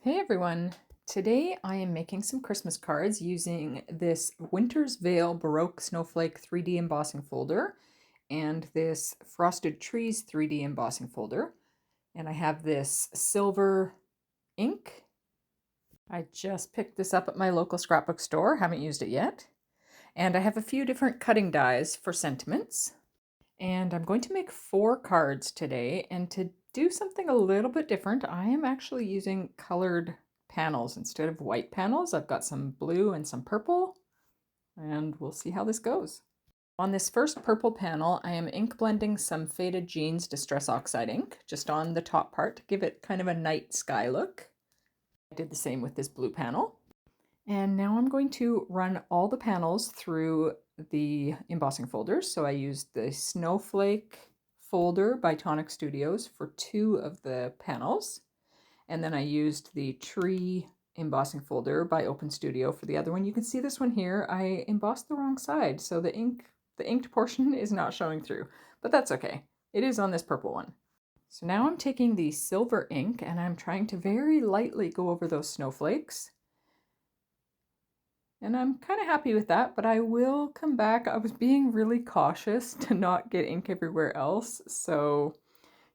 Hey everyone! Today I am making some Christmas cards using this Winter's Veil Baroque Snowflake 3D embossing folder and this Frosted Trees 3D embossing folder. And I have this silver ink. I just picked this up at my local scrapbook store, haven't used it yet. And I have a few different cutting dies for sentiments. And I'm going to make 4 cards today, and to do something a little bit different, I am actually using colored panels instead of white panels. I've got some blue and some purple, and we'll see how this goes. On this first purple panel, I am ink blending some Faded Jeans Distress Oxide ink, just on the top part to give it kind of a night sky look. I did the same with this blue panel. And now I'm going to run all the panels through the embossing folders. So I used the Snowflake folder by Tonic Studios for 2 of the panels. And then I used the tree embossing folder by Open Studio for the other one. You can see this one here. I embossed the wrong side, so the inked portion is not showing through, but that's okay. It is on this purple one. So now I'm taking the silver ink and I'm trying to very lightly go over those snowflakes. And I'm kind of happy with that, but I will come back. I was being really cautious to not get ink everywhere else, so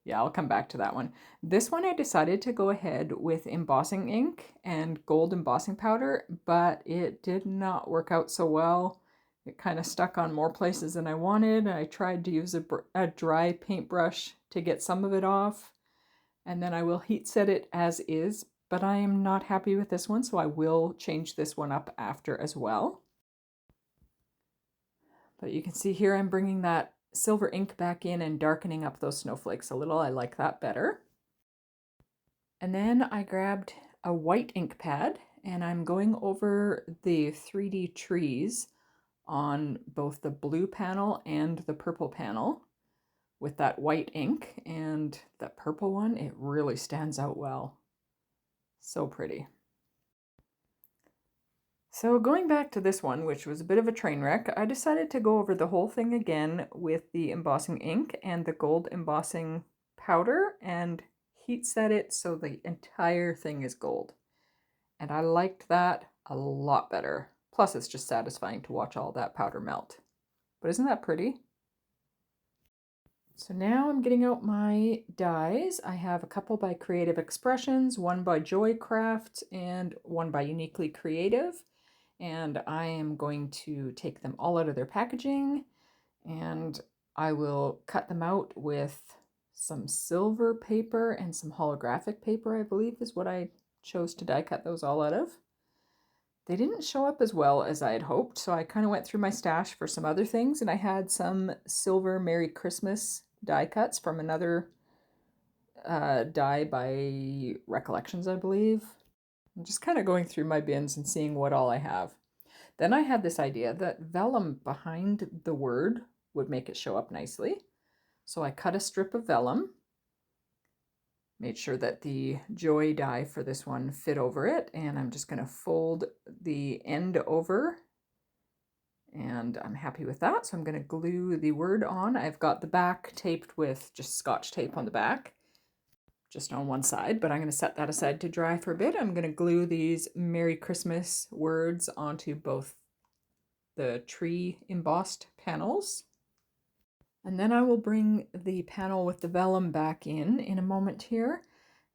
yeah, I'll come back to that one. This one I decided to go ahead with embossing ink and gold embossing powder, but it did not work out so well. It kind of stuck on more places than I wanted. I tried to use a dry paintbrush to get some of it off, and then I will heat set it as is, but I am not happy with this one, so I will change this one up after as well. But you can see here I'm bringing that silver ink back in and darkening up those snowflakes a little. I like that better. And then I grabbed a white ink pad and I'm going over the 3D trees on both the blue panel and the purple panel with that white ink, and the purple one, it really stands out well. So pretty. So going back to this one, which was a bit of a train wreck, I decided to go over the whole thing again with the embossing ink and the gold embossing powder and heat set it so the entire thing is gold. And I liked that a lot better. Plus it's just satisfying to watch all that powder melt. But isn't that pretty? So now I'm getting out my dies. I have a couple by Creative Expressions, one by Joycraft, and one by Uniquely Creative. And I am going to take them all out of their packaging, and I will cut them out with some silver paper and some holographic paper, I believe is what I chose to die cut those all out of. They didn't show up as well as I had hoped, so I kind of went through my stash for some other things, and I had some silver Merry Christmas die cuts from another die by Recollections, I believe. I'm just kind of going through my bins and seeing what all I have. Then I had this idea that vellum behind the word would make it show up nicely. So I cut a strip of vellum, made sure that the joy die for this one fit over it, and I'm just going to fold the end over, and I'm happy with that. So I'm going to glue the word on. I've got the back taped with just Scotch tape on the back, just on one side, but I'm going to set that aside to dry for a bit. I'm going to glue these Merry Christmas words onto both the tree embossed panels. And then I will bring the panel with the vellum back in a moment here,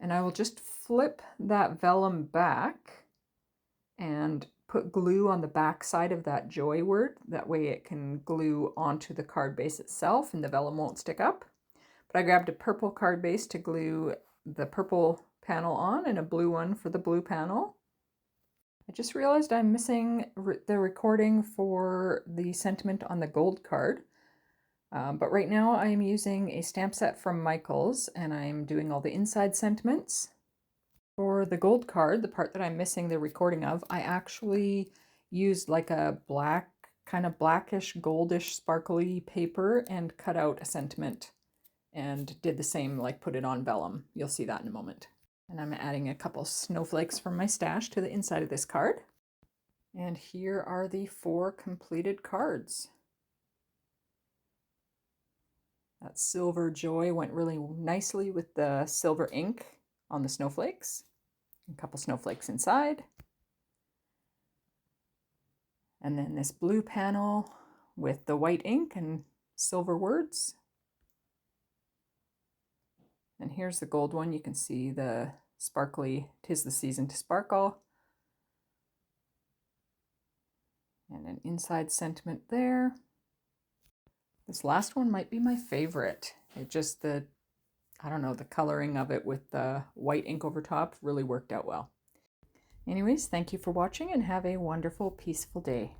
and I will just flip that vellum back and put glue on the back side of that joy word. That way it can glue onto the card base itself and the vellum won't stick up. But I grabbed a purple card base to glue the purple panel on and a blue one for the blue panel. I just realized I'm missing the recording for the sentiment on the gold card. But right now I am using a stamp set from Michaels and I'm doing all the inside sentiments. For the gold card, the part that I'm missing the recording of, I actually used like a black, kind of blackish, goldish, sparkly paper and cut out a sentiment and did the same, like put it on vellum. You'll see that in a moment. And I'm adding a couple snowflakes from my stash to the inside of this card. And here are the 4 completed cards. That silver joy went really nicely with the silver ink on the snowflakes. A couple snowflakes inside. And then this blue panel with the white ink and silver words. And here's the gold one. You can see the sparkly, 'tis the season to sparkle. And an inside sentiment there. This last one might be my favorite. It just, I don't know, the coloring of it with the white ink over top really worked out well. Anyways, thank you for watching and have a wonderful, peaceful day.